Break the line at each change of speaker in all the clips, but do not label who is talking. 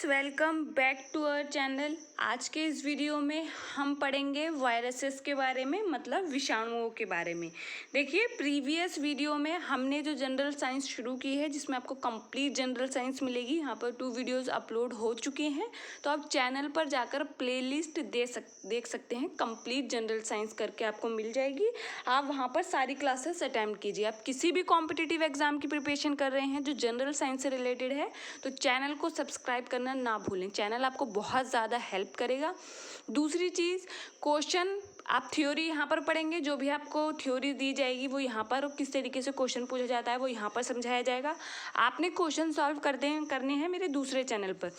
Friends, welcome back to our channel. आज के इस वीडियो में हम पढ़ेंगे वायरसेस के बारे में, मतलब विषाणुओं के बारे में। देखिए, प्रीवियस वीडियो में हमने जो जनरल साइंस शुरू की है, जिसमें आपको कंप्लीट जनरल साइंस मिलेगी। यहाँ पर 2 वीडियोस अपलोड हो चुके हैं, तो आप चैनल पर जाकर प्लेलिस्ट देख सकते हैं। कंप्लीट जनरल साइंस करके आपको मिल जाएगी। आप वहाँ पर सारी क्लासेस अटेम्प्ट कीजिए। आप किसी भी कॉम्पिटिटिव एग्जाम की प्रिपरेशन कर रहे हैं जो जनरल साइंस से रिलेटेड है, तो चैनल को सब्सक्राइब करना ना भूलें। चैनल आपको बहुत ज़्यादा हेल्प करेगा। दूसरी चीज़, क्वेश्चन आप थ्योरी यहाँ पर पढ़ेंगे। जो भी आपको थ्योरी दी जाएगी वो यहाँ पर, और किस तरीके से क्वेश्चन पूछा जाता है वो यहाँ पर समझाया जाएगा। आपने क्वेश्चन सॉल्व करने हैं मेरे दूसरे चैनल पर,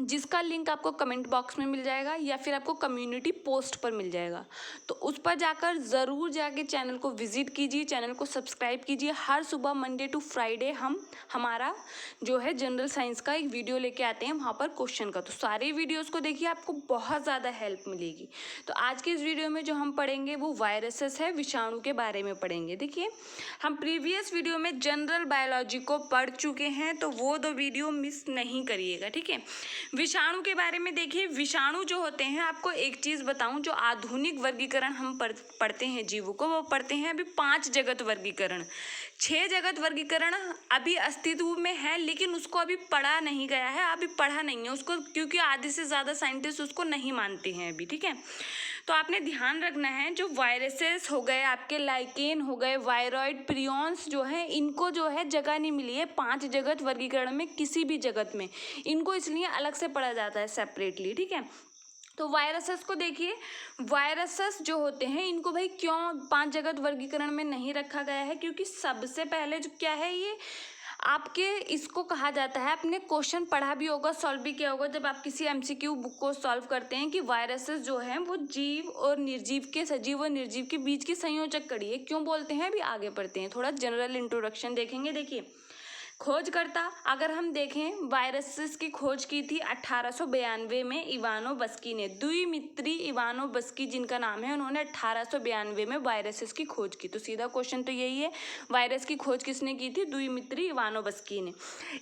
जिसका लिंक आपको कमेंट बॉक्स में मिल जाएगा या फिर आपको कम्युनिटी पोस्ट पर मिल जाएगा। तो उस पर जाकर ज़रूर जाके चैनल को विजिट कीजिए, चैनल को सब्सक्राइब कीजिए। हर सुबह मंडे टू फ्राइडे हमारा जो है जनरल साइंस का एक वीडियो लेके आते हैं वहाँ पर क्वेश्चन का। तो सारे वीडियोस को देखिए, आपको बहुत ज़्यादा हेल्प मिलेगी। तो आज के इस वीडियो में जो हम पढ़ेंगे वो वायरसेस है, विषाणु के बारे में पढ़ेंगे। देखिए, हम प्रीवियस वीडियो में जनरल बायोलॉजी को पढ़ चुके हैं, तो वो 2 वीडियो मिस नहीं करिएगा, ठीक है। विषाणु के बारे में देखिए, विषाणु जो होते हैं, आपको एक चीज़ बताऊं, जो आधुनिक वर्गीकरण हम पढ़ते हैं जीवों को, वो पढ़ते हैं अभी 5 जगत वर्गीकरण। 6 जगत वर्गीकरण अभी अस्तित्व में है, लेकिन उसको अभी पढ़ा नहीं गया है, अभी पढ़ा नहीं है उसको, क्योंकि आधे से ज़्यादा साइंटिस्ट उसको नहीं मानते हैं अभी, ठीक है। तो आपने ध्यान रखना है, जो वायरसेस हो गए, आपके लाइकेन हो गए, वायरॉइड, प्रियॉन्स जो है, इनको जो है जगह नहीं मिली है 5 जगत वर्गीकरण में, किसी भी जगत में। इनको इसलिए अलग से पढ़ा जाता है सेपरेटली, ठीक है। तो वायरसेस को देखिए, वायरसेस जो होते हैं इनको भाई क्यों 5 जगत वर्गीकरण में नहीं रखा गया है, क्योंकि सबसे पहले जो क्या है, ये आपके इसको कहा जाता है, आपने क्वेश्चन पढ़ा भी होगा, सॉल्व भी किया होगा, जब आप किसी एमसीक्यू बुक को सॉल्व करते हैं, कि वायरसेस जो हैं वो जीव और निर्जीव के, सजीव और निर्जीव के बीच की संयोजक कड़ी है। क्यों बोलते हैं, अभी आगे पढ़ते हैं, थोड़ा जनरल इंट्रोडक्शन देखेंगे। देखिए, खोजकर्ता अगर हम देखें, वायरसेस की खोज की थी 1892 में इवानोवस्की ने। द्विमित्री इवानोवस्की जिनका नाम है, उन्होंने 1892 में वायरसेस की खोज की। तो सीधा क्वेश्चन तो यही है, वायरस की खोज किसने की थी? द्विमित्री इवानोवस्की ने।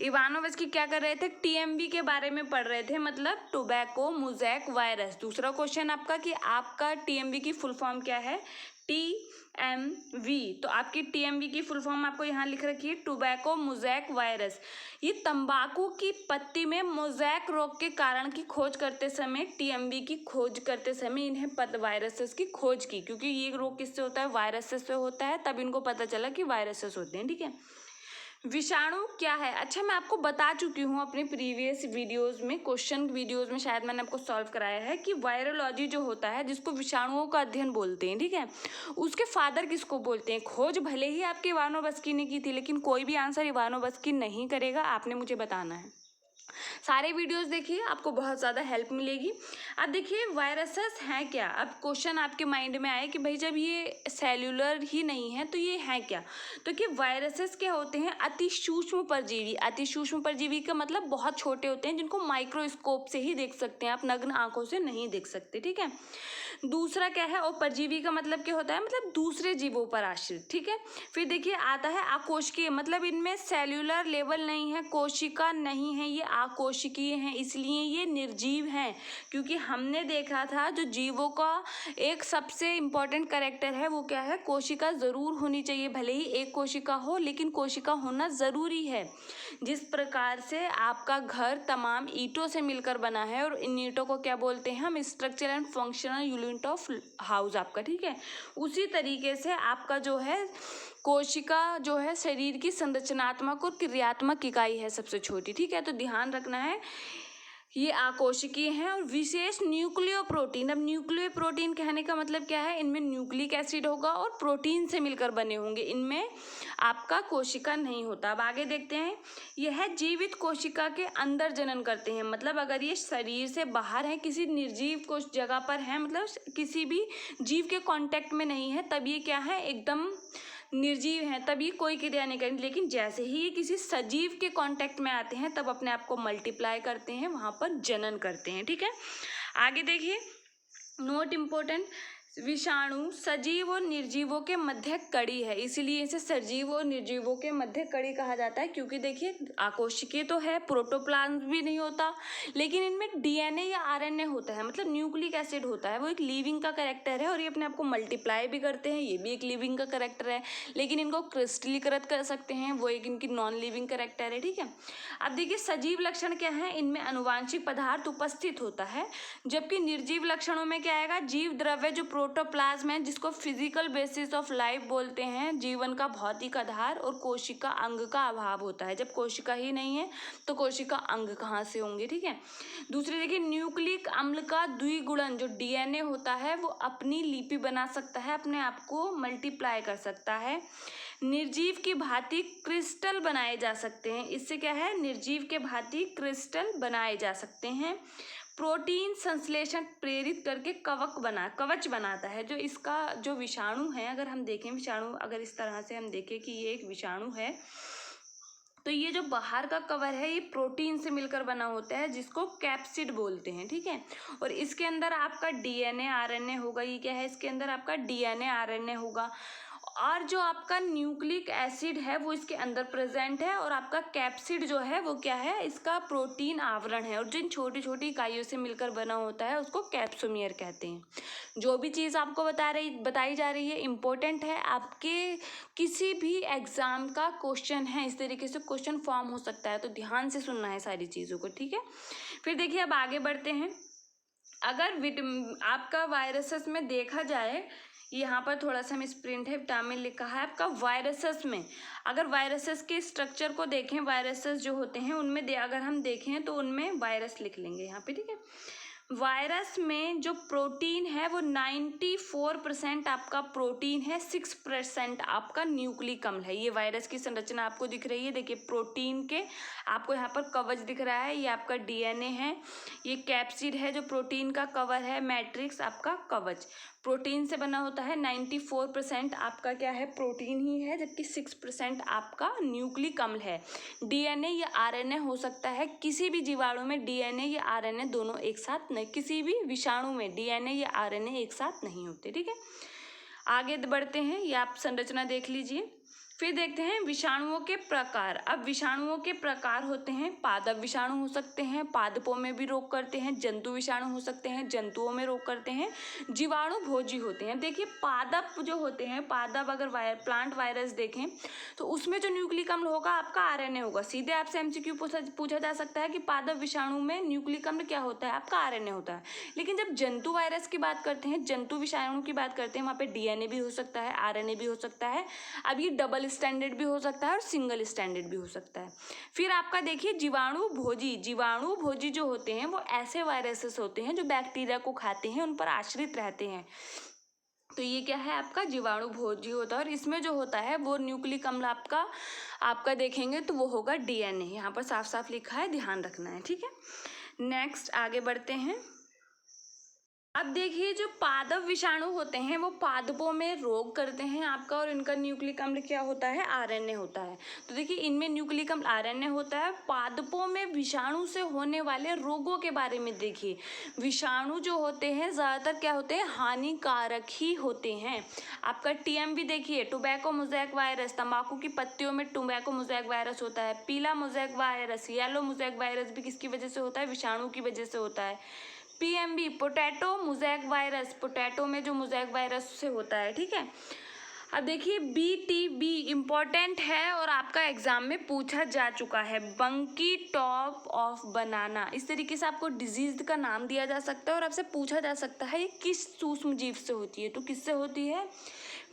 इवानोवस्की क्या कर रहे थे? टीएमवी के बारे में पढ़ रहे थे, मतलब टोबैको मोज़ेक वायरस। दूसरा क्वेश्चन आपका, कि आपका टीएमवी की फुल फॉर्म क्या है? TMV। तो आपकी TMV की फुल फॉर्म आपको यहाँ लिख रखी है, टोबैको मोज़ेक वायरस। ये तंबाकू की पत्ती में मोज़ेक रोग के कारण की खोज करते समय, TMV की खोज करते समय इन्हें वायरसेस की खोज की, क्योंकि ये रोग किससे होता है? वायरसेस से होता है, तब इनको पता चला कि वायरसेस होते हैं, ठीक है। विषाणु क्या है? अच्छा, मैं आपको बता चुकी हूँ अपने प्रीवियस वीडियोस में, क्वेश्चन वीडियोस में शायद मैंने आपको सॉल्व कराया है, कि वायरोलॉजी जो होता है, जिसको विषाणुओं का अध्ययन बोलते हैं, ठीक है, उसके फादर किसको बोलते हैं? खोज भले ही आपकी इवानोवस्की ने की थी, लेकिन कोई भी आंसर इवानोवस्की नहीं करेगा, आपने मुझे बताना है। सारे वीडियोस देखिए, आपको बहुत ज़्यादा हेल्प मिलेगी। अब देखिए, वायरसेस हैं क्या? अब क्वेश्चन आपके माइंड में आए कि भाई जब ये सेल्यूलर ही नहीं है तो ये हैं क्या? तो कि वायरसेस क्या होते हैं? अति सूक्ष्म परजीवी। अति सूक्ष्म परजीवी का मतलब बहुत छोटे होते हैं, जिनको माइक्रोस्कोप से ही देख सकते हैं, आप नग्न आंखों से नहीं देख सकते, ठीक है। दूसरा क्या है? और परजीवी का मतलब क्या होता है? मतलब दूसरे जीवों पर आश्रित, ठीक है। फिर देखिए आता है आकोशिकीय, मतलब इनमें सेल्यूलर लेवल नहीं है, कोशिका नहीं है, ये आकोशिकीय हैं, इसलिए ये निर्जीव हैं। क्योंकि हमने देखा था, जो जीवों का एक सबसे इम्पॉर्टेंट कैरेक्टर है वो क्या है? कोशिका ज़रूर होनी चाहिए, भले ही एक कोशिका हो, लेकिन कोशिका होना ज़रूरी है। जिस प्रकार से आपका घर तमाम ईंटों से मिलकर बना है, और इन ईंटों को क्या बोलते हैं हम? Structure and functional unit of house आपका, ठीक है। उसी तरीके से आपका जो है कोशिका जो है शरीर की संरचनात्मक और क्रियात्मक इकाई है, सबसे छोटी, ठीक है। तो ध्यान रखना है, ये आकोशिकीय हैं। और विशेष न्यूक्लियो प्रोटीन, अब न्यूक्लियो प्रोटीन कहने का मतलब क्या है? इनमें न्यूक्लिक एसिड होगा और प्रोटीन से मिलकर बने होंगे, इनमें आपका कोशिका नहीं होता। अब आगे देखते हैं, यह जीवित कोशिका के अंदर जनन करते हैं, मतलब अगर ये शरीर से बाहर है, किसी निर्जीव को जगह पर है, मतलब किसी भी जीव के कांटेक्ट में नहीं है, तब ये क्या है? एकदम निर्जीव हैं, तभी कोई क्रिया नहीं करेंगे। लेकिन जैसे ही ये किसी सजीव के कांटेक्ट में आते हैं, तब अपने आप को मल्टीप्लाई करते हैं, वहाँ पर जनन करते हैं, ठीक है। आगे देखिए, नोट इम्पोर्टेंट, विषाणु सजीव और निर्जीवों के मध्य कड़ी है, इसीलिए इसे सजीव और निर्जीवों के मध्य कड़ी कहा जाता है। क्योंकि देखिए आकोशिकीय तो है, प्रोटोप्लाज्म भी नहीं होता, लेकिन इनमें डीएनए या आरएनए होता है, मतलब न्यूक्लिक एसिड होता है। वो एक लिविंग का कैरेक्टर है और ये अपने आप को मल्टीप्लाई भी करते हैं, ये भी एक लिविंग का कैरेक्टर है, लेकिन इनको क्रिस्टलीकृत कर सकते हैं, वो एक इनकी नॉन लिविंग कैरेक्टर है। ठीक है, अब देखिए सजीव लक्षण क्या है, इनमें अनुवांशिक पदार्थ उपस्थित होता है, जबकि निर्जीव लक्षणों में क्या आएगा, जीव द्रव्य जो प्रोटोप्लाज्म है, जिसको फिजिकल बेसिस ऑफ लाइफ बोलते हैं, जीवन का भौतिक आधार, और कोशिका अंग का अभाव होता है। जब कोशिका ही नहीं है तो कोशिका अंग कहाँ से होंगे। ठीक है, दूसरी देखिए न्यूक्लिक अम्ल का द्विगुणन जो डीएनए होता है वो अपनी लिपि बना सकता है, अपने आप को मल्टीप्लाई कर सकता है। निर्जीव की भांति क्रिस्टल बनाए जा सकते हैं, इससे क्या है, निर्जीव के भांति क्रिस्टल बनाए जा सकते हैं। प्रोटीन संश्लेषण प्रेरित करके कवच बनाता है। जो इसका जो विषाणु है, अगर हम देखें विषाणु, अगर इस तरह से हम देखें कि ये एक विषाणु है, तो ये जो बाहर का कवर है ये प्रोटीन से मिलकर बना होता है, जिसको कैप्सिड बोलते हैं। ठीक है, और इसके अंदर आपका डीएनए आरएनए होगा। ये क्या है, इसके अंदर आपका डीएनए आरएनए होगा, और जो आपका न्यूक्लिक एसिड है वो इसके अंदर प्रेजेंट है, और आपका कैप्सिड जो है वो क्या है, इसका प्रोटीन आवरण है, और जिन छोटी छोटी इकाइयों से मिलकर बना होता है उसको कैप्सोमियर कहते हैं। जो भी चीज़ आपको बताई जा रही है इम्पोर्टेंट है, आपके किसी भी एग्जाम का क्वेश्चन है, इस तरीके से क्वेश्चन फॉर्म हो सकता है, तो ध्यान से सुनना है सारी चीज़ों को। ठीक है, फिर देखिए अब आगे बढ़ते हैं। अगर आपका वायरसेस में देखा जाए, यहाँ पर थोड़ा सा मिस प्रिंट है, विटामिन लिखा है आपका वायरसेस में। अगर वायरसेस के स्ट्रक्चर को देखें, वायरसेस जो होते हैं उनमें अगर हम देखें तो उनमें वायरस लिख लेंगे यहाँ पे। ठीक है, वायरस में जो प्रोटीन है वो 94% आपका प्रोटीन है, 6% आपका न्यूक्लिक अम्ल है। ये वायरस की संरचना आपको दिख रही है, देखिए प्रोटीन के आपको यहाँ पर कवच दिख रहा है, ये आपका डीएनए है, ये कैप्सिड है जो प्रोटीन का कवर है, मैट्रिक्स आपका कवच प्रोटीन से बना होता है। 94% आपका क्या है, प्रोटीन ही है, जबकि 6% आपका न्यूक्लिक अम्ल है। डीएनए या आरएनए हो सकता है, किसी भी जीवाणु में डीएनए या आरएनए दोनों एक साथ नहीं, किसी भी विषाणु में डीएनए या आरएनए एक साथ नहीं होते। ठीक है, आगे बढ़ते हैं, ये आप संरचना देख लीजिए। फिर देखते हैं विषाणुओं के प्रकार। अब विषाणुओं के प्रकार होते हैं, पादप विषाणु हो सकते हैं, पादपों में भी रोग करते हैं, जंतु विषाणु हो सकते हैं, जंतुओं में रोग करते हैं, जीवाणु भोजी होते हैं। देखिए पादप जो होते हैं, पादप अगर प्लांट वायरस देखें तो उसमें जो न्यूक्लिक अम्ल होगा आपका आरएनए होगा। सीधे आपसे एमसीक्यू पूछा जा सकता है कि पादप विषाणु में न्यूक्लिक अम्ल क्या होता है, आपका आरएनए होता है। लेकिन जब जंतु वायरस की बात करते हैं, जंतु विषाणु की बात करते हैं, वहाँ पे डीएनए भी हो सकता है, आरएनए भी हो सकता है। अब ये डबल स्टैंडर्ड भी हो सकता है और सिंगल स्टैंडर्ड भी हो सकता है। फिर आपका देखिए जीवाणु भोजी जो होते हैं वो ऐसे वायरसेस होते हैं जो बैक्टीरिया को खाते हैं, उन पर आश्रित रहते हैं। तो ये क्या है, आपका जीवाणु भोजी होता है, और इसमें जो होता है वो न्यूक्लिक अम्ल आपका देखेंगे तो वो होगा डीएनए। यहाँ पर साफ साफ लिखा है, ध्यान रखना है। ठीक है, नेक्स्ट आगे बढ़ते हैं। अब देखिए जो पादप विषाणु होते हैं वो पादपों में रोग करते हैं आपका, और इनका न्यूक्लिक अम्ल क्या होता है, आरएनए होता है। तो देखिए इनमें न्यूक्लिक अम्ल आरएनए होता है। पादपों में विषाणु से होने वाले रोगों के बारे में देखिए, विषाणु जो होते हैं ज़्यादातर क्या होते हैं, हानिकारक ही होते हैं। आपका टीएमवी देखिए, टोबैको मोज़ेक वायरस, तंबाकू की पत्तियों में टोबैको मोज़ेक वायरस होता है। पीला mosaic virus, yellow mosaic virus भी किसकी वजह से होता है, विषाणु की वजह से होता है। PMV potato mosaic virus, potato में जो मोज़ेक वायरस से होता है। ठीक है, अब देखिए बीटीबी इम्पॉर्टेंट है और आपका एग्जाम में पूछा जा चुका है, बंकी टॉप ऑफ बनाना। इस तरीके से आपको डिजीज का नाम दिया जा सकता है और आपसे पूछा जा सकता है ये किस सूक्ष्म जीव से होती है, तो किससे होती है,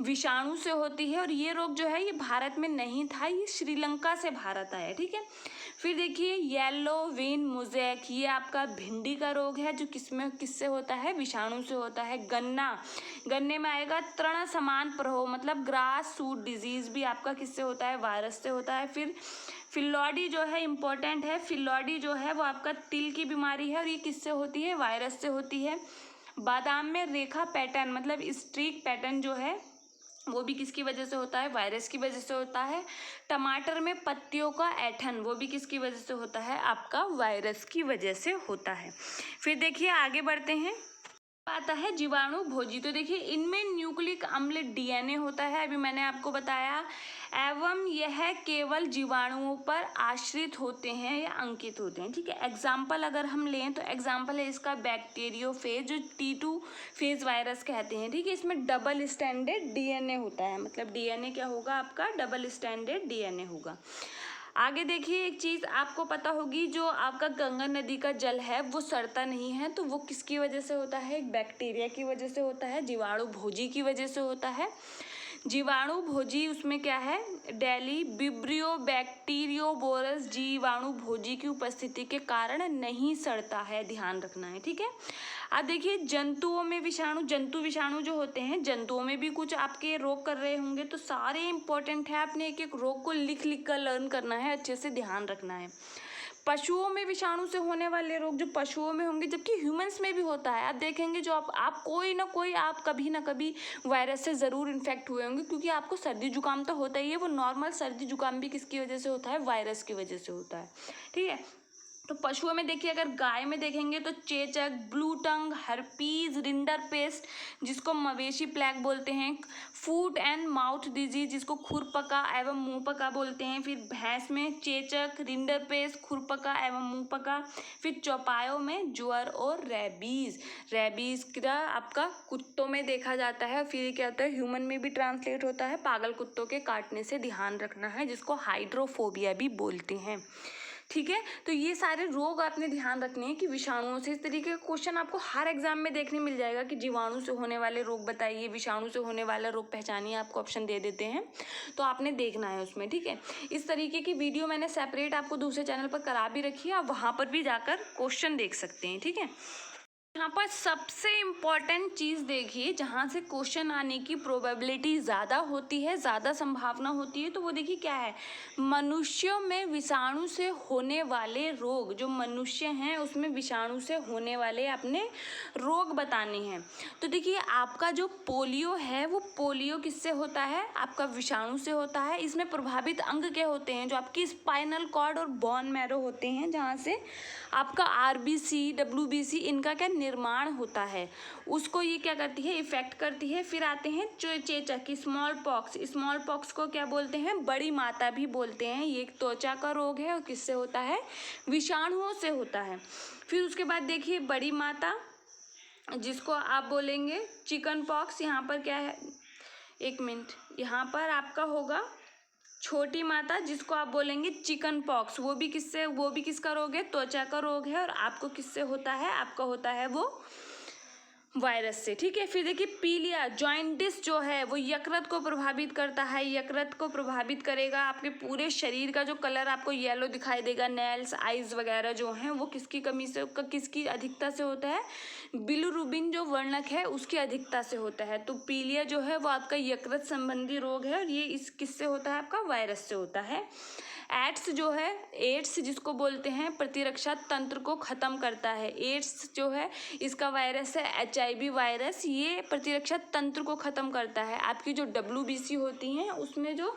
विषाणु से होती है। और ये रोग जो है ये भारत में नहीं था, ये श्रीलंका से भारत आया। ठीक है, फिर देखिए येलो वेन मोज़ेक, ये आपका भिंडी का रोग है, जो किससे होता है, विषाणु से होता है। गन्ने में आएगा तृण समान प्रहो, मतलब ग्रास सूट डिजीज भी आपका किससे होता है, वायरस से होता है। फिर फिलौडी जो है इम्पोर्टेंट है, फिलौडी जो है वो आपका तिल की बीमारी है और ये किससे होती है, वायरस से होती है। बादाम में रेखा पैटर्न मतलब स्ट्रीक पैटर्न जो है वो भी किसकी वजह से होता है, वायरस की वजह से होता है। टमाटर में पत्तियों का ऐठन, वो भी किसकी वजह से होता है, आपका वायरस की वजह से होता है। फिर देखिए आगे बढ़ते हैं। आता है जीवाणु भोजी। तो देखिए इनमें न्यूक्लिक अम्ल डीएनए होता है, अभी मैंने आपको बताया, एवं यह केवल जीवाणुओं पर आश्रित होते हैं या अंकित होते हैं। ठीक है, एग्जाम्पल अगर हम लें तो एग्जाम्पल है इसका बैक्टीरियोफेज, जो T2 फेज वायरस कहते हैं। ठीक है, इसमें डबल स्टैंडर्ड डीएनए होता है, मतलब डीएनए क्या होगा आपका, डबल स्टैंडर्ड डीएनए होगा। आगे देखिए एक चीज़ आपको पता होगी, जो आपका गंगा नदी का जल है वो सड़ता नहीं है, तो वो किसकी वजह से होता है, एक बैक्टीरिया की वजह से होता है, जीवाणु भोजी की वजह से होता है। जीवाणु भोजी उसमें क्या है, डेली विब्रियो बैक्टीरियोबोरस जीवाणु भोजी की उपस्थिति के कारण नहीं सड़ता है, ध्यान रखना है। ठीक है, अब देखिए जंतुओं में विषाणु, जंतु विषाणु जो होते हैं, जंतुओं में भी कुछ आपके रोग कर रहे होंगे, तो सारे इंपॉर्टेंट है, आपने एक एक रोग को लिख लिख कर लर्न करना है, अच्छे से ध्यान रखना है। पशुओं में विषाणु से होने वाले रोग जो पशुओं में होंगे, जबकि ह्यूमंस में भी होता है। आप देखेंगे जो आप कोई ना कोई आप कभी ना कभी वायरस से ज़रूर इन्फेक्ट हुए होंगे, क्योंकि आपको सर्दी जुकाम तो होता ही है, वो नॉर्मल सर्दी जुकाम भी किसकी वजह से होता है, वायरस की वजह से होता है। ठीक है, तो पशुओं में देखिए, अगर गाय में देखेंगे तो चेचक, ब्लू टंग, हर्पीज, रिंडरपेस्ट जिसको मवेशी प्लेग बोलते हैं, फूट एंड माउथ डिजीज जिसको खुरपका एवं मुंहपका बोलते हैं। फिर भैंस में चेचक, रिंडरपेस्ट, खुरपका एवं मुंहपका। फिर चौपायों में ज्वर और रेबीज। रेबीज का आपका कुत्तों में देखा जाता है, फिर क्या होता है, ह्यूमन में भी ट्रांसलेट होता है, पागल कुत्तों के काटने से, ध्यान रखना है, जिसको हाइड्रोफोबिया भी बोलते हैं। ठीक है, तो ये सारे रोग आपने ध्यान रखने हैं कि विषाणुओं से। इस तरीके का क्वेश्चन आपको हर एग्जाम में देखने मिल जाएगा कि जीवाणु से होने वाले रोग बताइए, विषाणु से होने वाला रोग पहचानिए, आपको ऑप्शन दे देते हैं, तो आपने देखना है उसमें। ठीक है, इस तरीके की वीडियो मैंने सेपरेट आपको दूसरे चैनल पर करा भी रखी है, आप वहाँ पर भी जाकर क्वेश्चन देख सकते हैं। ठीक है, यहाँ पर सबसे इम्पॉर्टेंट चीज़ देखिए, जहाँ से क्वेश्चन आने की प्रोबेबिलिटी ज़्यादा होती है, ज़्यादा संभावना होती है, तो वो देखिए क्या है, मनुष्यों में विषाणु से होने वाले रोग, जो मनुष्य हैं उसमें विषाणु से होने वाले अपने रोग बताने हैं। तो देखिए आपका जो पोलियो है, वो पोलियो किससे होता है, आपका विषाणु से होता है। इसमें प्रभावित अंग क्या होते हैं, जो आपकी स्पाइनल कॉर्ड और बोन मैरो होते हैं, जहाँ से आपका RBC, WBC इनका क्या निर्माण होता है, उसको ये क्या करती है, इफेक्ट करती है। फिर आते हैं चेचक, स्मॉल पॉक्स, स्मॉल पॉक्स को क्या बोलते हैं, बड़ी माता भी बोलते हैं। ये एक त्वचा का रोग है और किससे होता है, विषाणुओं से होता है। फिर उसके बाद देखिए बड़ी माता, जिसको आप बोलेंगे चिकन पॉक्स, यहाँ पर क्या है, एक मिनट, यहाँ पर आपका होगा छोटी माता, जिसको आप बोलेंगे चिकन पॉक्स, वो भी किसका रोग है, त्वचा का रोग है, और आपको किससे होता है, आपका होता है वो वायरस से। ठीक है, फिर देखिए पीलिया, जॉइंटिस जो है वो यकृत को प्रभावित करता है, यकृत को प्रभावित करेगा, आपके पूरे शरीर का जो कलर आपको येलो दिखाई देगा, नेल्स, आइज वगैरह जो हैं, वो किसकी कमी से, किसकी अधिकता से होता है, बिलिरुबिन जो वर्णक है उसकी अधिकता से होता है। तो पीलिया जो है वो आपका यकृत संबंधी रोग है, और ये किससे होता है, आपका वायरस से होता है। एड्स जो है, एड्स जिसको बोलते हैं प्रतिरक्षा तंत्र को ख़त्म करता है, एड्स जो है इसका वायरस है HIV वायरस, ये प्रतिरक्षा तंत्र को ख़त्म करता है। आपकी जो WBC होती हैं उसमें जो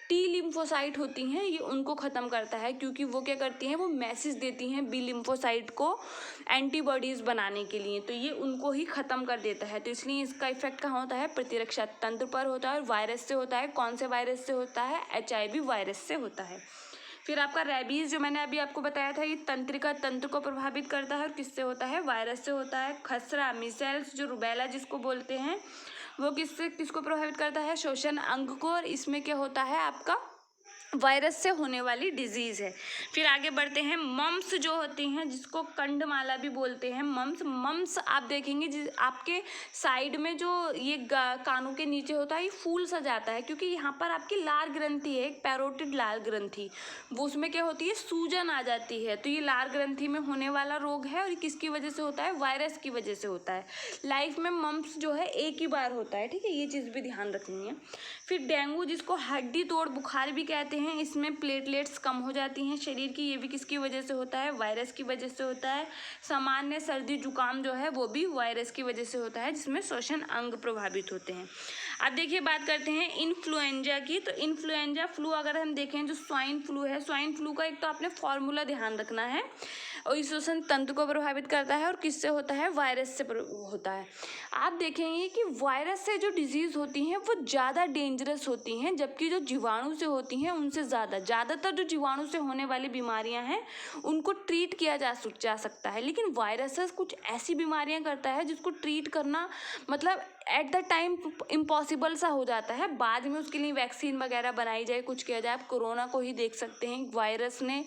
T लिम्फोसाइट होती हैं, ये उनको ख़त्म करता है, क्योंकि वो क्या करती हैं, वो मैसेज देती हैं B लिम्फोसाइट को एंटीबॉडीज़ बनाने के लिए, तो ये उनको ही ख़त्म कर देता है। तो इसलिए इसका इफेक्ट कहाँ होता है, प्रतिरक्षा तंत्र पर होता है, और वायरस से होता है। कौन से वायरस से होता है, HIV वायरस से होता है। फिर आपका रेबीज़ जो मैंने अभी आपको बताया था, ये तंत्रिका तंत्र को प्रभावित करता है, और किससे होता है, वायरस से होता है। खसरा, मिसेल्स जो रुबेला जिसको बोलते हैं, वो किसको प्रभावित करता है, श्वसन अंग को, और इसमें क्या होता है, आपका वायरस से होने वाली डिजीज़ है। फिर आगे बढ़ते हैं, मम्स जो होती हैं, जिसको कंडमाला भी बोलते हैं, मम्स आप देखेंगे आपके साइड में जो ये कानों के नीचे होता है, ये फूल सा जाता है, क्योंकि यहाँ पर आपकी लार ग्रंथि है, एक पैरोटिड लार ग्रंथि, वो उसमें क्या होती है, सूजन आ जाती है। तो ये लार ग्रंथि में होने वाला रोग है, और किसकी वजह से होता है, वायरस की वजह से होता है। लाइफ में मम्स जो है एक ही बार होता है। ठीक है, ये चीज़ भी ध्यान रखनी है। फिर डेंगू, जिसको हड्डी तोड़ बुखार भी कहते हैं, इसमें प्लेटलेट्स कम हो जाती हैं शरीर की, ये भी किसकी वजह से होता है, वायरस की वजह से होता है। सामान्य सर्दी जुकाम जो है वो भी वायरस की वजह से होता है, जिसमें श्वसन अंग प्रभावित होते हैं। अब देखिए बात करते हैं इन्फ्लुएंजा की। तो इन्फ्लुएंजा फ्लू अगर हम देखें, जो स्वाइन फ्लू है, स्वाइन फ्लू का एक तो आपने फॉर्मूला ध्यान रखना है, और इस श्वसन तंत्र को प्रभावित करता है और किससे होता है, वायरस से होता है। आप देखेंगे कि वायरस से जो डिजीज़ होती हैं वो ज़्यादा डेंजरस होती हैं, जबकि जो जीवाणु से होती हैं उनसे ज़्यादातर जो जीवाणु से होने वाली बीमारियां हैं उनको ट्रीट किया जा सकता है, लेकिन वायरसेस कुछ ऐसी बीमारियां करता है जिसको ट्रीट करना मतलब एट द टाइम इम्पॉसिबल सा हो जाता है। बाद में उसके लिए वैक्सीन वगैरह बनाई जाए, कुछ किया जाए। आप कोरोना को ही देख सकते हैं, वायरस ने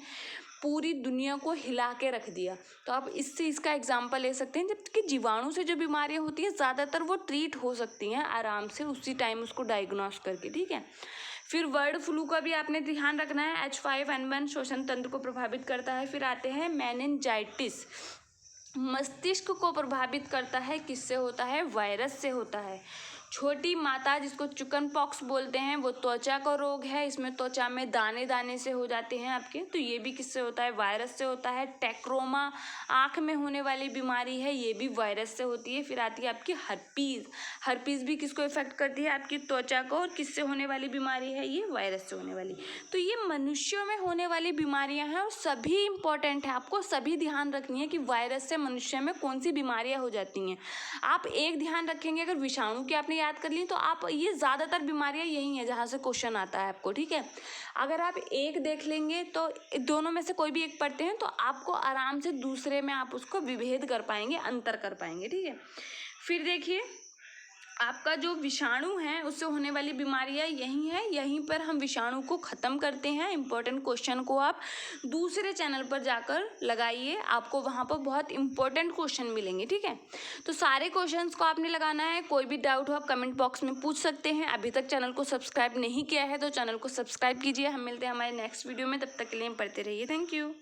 पूरी दुनिया को हिला के रख दिया। तो आप इससे इसका एग्जांपल ले सकते हैं। जबकि जीवाणु से जो बीमारियां होती हैं ज़्यादातर वो ट्रीट हो सकती हैं आराम से, उसी टाइम उसको डायग्नोस करके, ठीक है। फिर बर्ड फ्लू का भी आपने ध्यान रखना है। H5N1 श्वसन तंत्र को प्रभावित करता है। फिर आते हैं मेनिनजाइटिस, मस्तिष्क को प्रभावित करता है। किससे होता है, वायरस से होता है। छोटी माता जिसको चिकन पॉक्स बोलते हैं, वो त्वचा का रोग है। इसमें त्वचा में दाने दाने से हो जाते हैं आपके, तो ये भी किससे होता है, वायरस से होता है। टेक्रोमा आँख में होने वाली बीमारी है, ये भी वायरस से होती है। फिर आती है आपकी हर्पीज़ भी किसको इफेक्ट करती है, आपकी त्वचा को। और किससे होने वाली बीमारी है, ये वायरस से होने वाली। तो ये मनुष्यों में होने वाली बीमारियां हैं और सभी इंपॉर्टेंट है, आपको सभी ध्यान रखनी है कि वायरस से मनुष्य में कौन सी बीमारियां हो जाती हैं। आप एक ध्यान रखेंगे, अगर विषाणु की आपने याद कर ली तो आप ये ज़्यादातर बीमारियां यही हैं जहाँ से क्वेश्चन आता है आपको, ठीक है। अगर आप एक देख लेंगे तो दोनों में से कोई भी एक पढ़ते हैं तो आपको आराम से दूसरे में आप उसको विभेद कर पाएंगे, अंतर कर पाएंगे, ठीक है। फिर देखिए आपका जो विषाणु है उससे होने वाली बीमारियां यही है। यहीं पर हम विषाणु को ख़त्म करते हैं। इंपॉर्टेंट क्वेश्चन को आप दूसरे चैनल पर जाकर लगाइए, आपको वहाँ पर बहुत इंपॉर्टेंट क्वेश्चन मिलेंगे, ठीक है। तो सारे क्वेश्चंस को आपने लगाना है। कोई भी डाउट हो आप कमेंट बॉक्स में पूछ सकते हैं। अभी तक चैनल को सब्सक्राइब नहीं किया है तो चैनल को सब्सक्राइब कीजिए। हम मिलते हैं हमारे नेक्स्ट वीडियो में, तब तक के लिए पढ़ते रहिए। Thank you.